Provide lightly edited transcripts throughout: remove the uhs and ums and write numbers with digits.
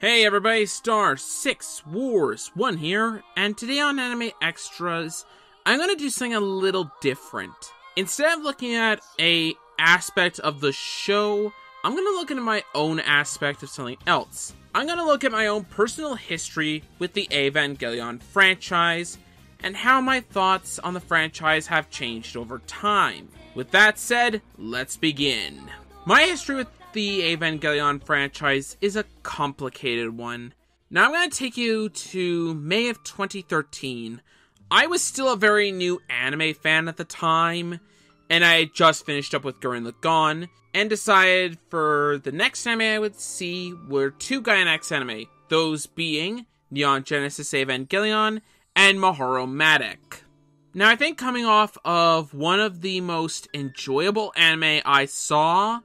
Hey everybody, Star 6 Wars 1 here, and today on Anime Extras, I'm going to do something a little different. Instead of looking at a aspect of the show, I'm going to look into my own aspect of something else. I'm going to look at my own personal history with the Evangelion franchise, and how my thoughts on the franchise have changed over time. With that said, let's begin. My history with the Evangelion franchise is a complicated one. Now I'm going to take you to May of 2013. I was still a very new anime fan at the time, and I had just finished up with Gurren Lagann, and decided for the next anime I would see were two Gainax anime, those being Neon Genesis Evangelion and Mahoromatic. Now I think coming off of one of the most enjoyable anime I saw,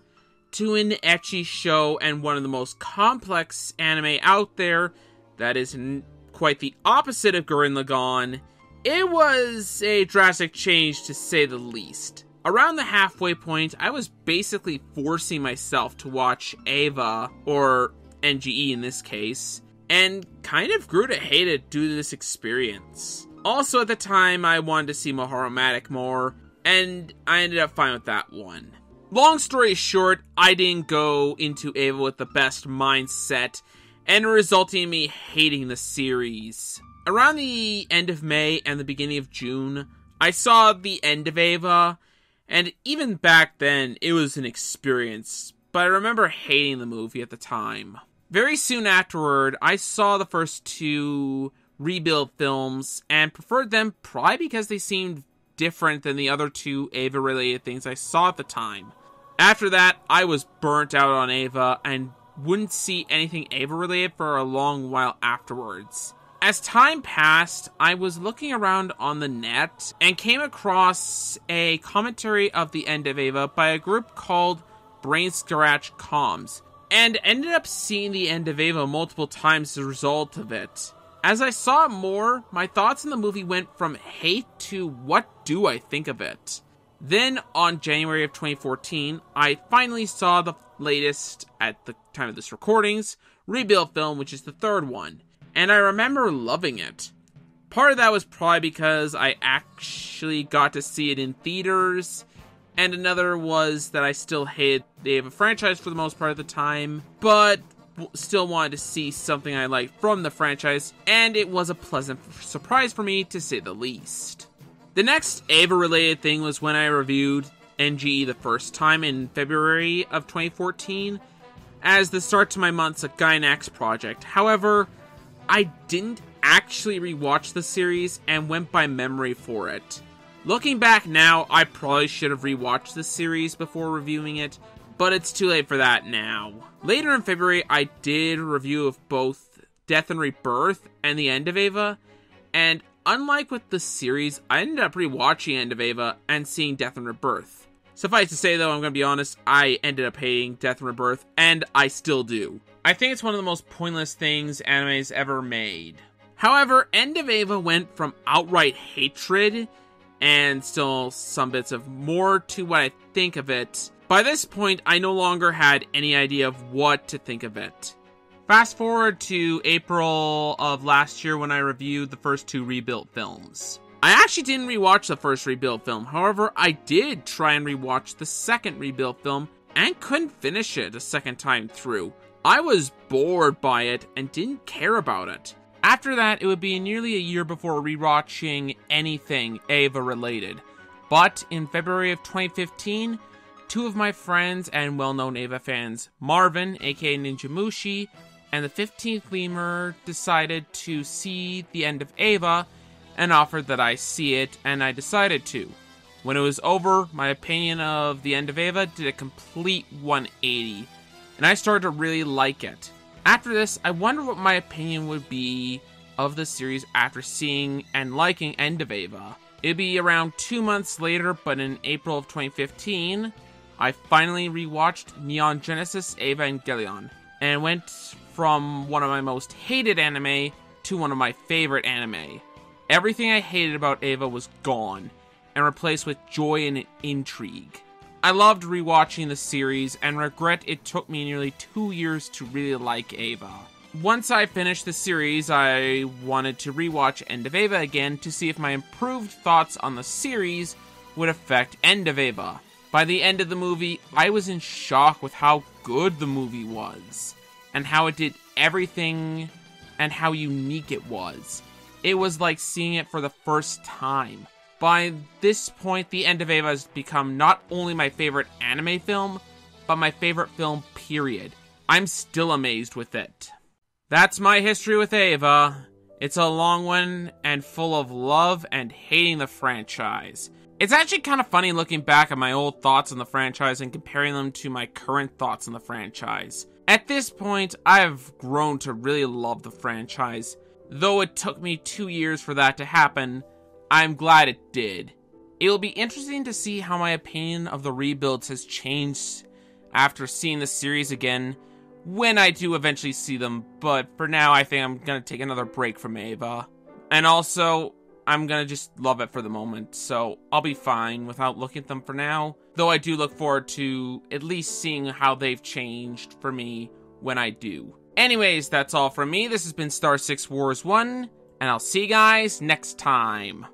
to an ecchi show and one of the most complex anime out there that is quite the opposite of Gurren Lagann, it was a drastic change to say the least. Around the halfway point, I was basically forcing myself to watch Eva, or NGE in this case, and kind of grew to hate it due to this experience. Also at the time, I wanted to see Mahoromatic more, and I ended up fine with that one. Long story short, I didn't go into Eva with the best mindset, and resulting in me hating the series. Around the end of May and the beginning of June, I saw the end of Eva, and even back then, it was an experience, but I remember hating the movie at the time. Very soon afterward, I saw the first two Rebuild films, and preferred them probably because they seemed different than the other two Eva-related things I saw at the time. After that, I was burnt out on Eva, and wouldn't see anything Eva-related for a long while afterwards. As time passed, I was looking around on the net, and came across a commentary of the end of Eva by a group called Brain Scratch Comms, and ended up seeing the end of Eva multiple times as a result of it. As I saw it more, my thoughts on the movie went from hate to what do I think of it. Then, on January of 2014, I finally saw the latest, at the time of this recordings, Rebuild film, which is the third one. And I remember loving it. Part of that was probably because I actually got to see it in theaters, and another was that I still hated the Eva franchise for the most part of the time, but still wanted to see something I liked from the franchise, and it was a pleasant surprise for me, to say the least. The next Eva-related thing was when I reviewed NGE the first time in February of 2014, as the start to my month's Gainax project. However, I didn't actually rewatch the series and went by memory for it. Looking back now, I probably should have rewatched the series before reviewing it, but it's too late for that now. Later in February, I did a review of both Death and Rebirth and the end of Eva, and unlike with the series, I ended up rewatching End of Eva and seeing Death and Rebirth. Suffice to say though, I'm going to be honest, I ended up hating Death and Rebirth, and I still do. I think it's one of the most pointless things anime's ever made. However, End of Eva went from outright hatred, and still some bits of more to what I think of it. By this point, I no longer had any idea of what to think of it. Fast forward to April of last year when I reviewed the first two Rebuild films. I actually didn't rewatch the first Rebuild film, however, I did try and rewatch the second Rebuild film and couldn't finish it a second time through. I was bored by it and didn't care about it. After that, it would be nearly a year before rewatching anything Eva related. But in February of 2015, two of my friends and well-known Eva fans, Marvin, aka Ninja Mushi, and the 15th Lemur decided to see the end of Eva, and offered that I see it, and I decided to. When it was over, my opinion of the end of Eva did a complete 180, and I started to really like it. After this, I wonder what my opinion would be of the series after seeing and liking End of Eva. It'd be around 2 months later, but in April of 2015, I finally rewatched Neon Genesis Evangelion, and went from one of my most hated anime to one of my favorite anime. Everything I hated about Eva was gone, and replaced with joy and intrigue. I loved rewatching the series, and regret it took me nearly 2 years to really like Eva. once I finished the series, I wanted to rewatch End of Eva again to see if my improved thoughts on the series would affect End of Eva. By the end of the movie, I was in shock with how good the movie was, and how it did everything, and how unique it was. It was like seeing it for the first time. By this point, The End of Eva has become not only my favorite anime film, but my favorite film, period. I'm still amazed with it. That's my history with Eva. It's a long one, and full of love and hating the franchise. It's actually kind of funny looking back at my old thoughts on the franchise and comparing them to my current thoughts on the franchise. At this point, I've grown to really love the franchise. Though it took me 2 years for that to happen, I'm glad it did. It will be interesting to see how my opinion of the rebuilds has changed after seeing the series again, when I do eventually see them, but for now I think I'm gonna take another break from Eva. And also, I'm gonna just love it for the moment, so I'll be fine without looking at them for now, though I do look forward to at least seeing how they've changed for me when I do. Anyways, that's all from me. This has been Star 6 Wars 1, and I'll see you guys next time.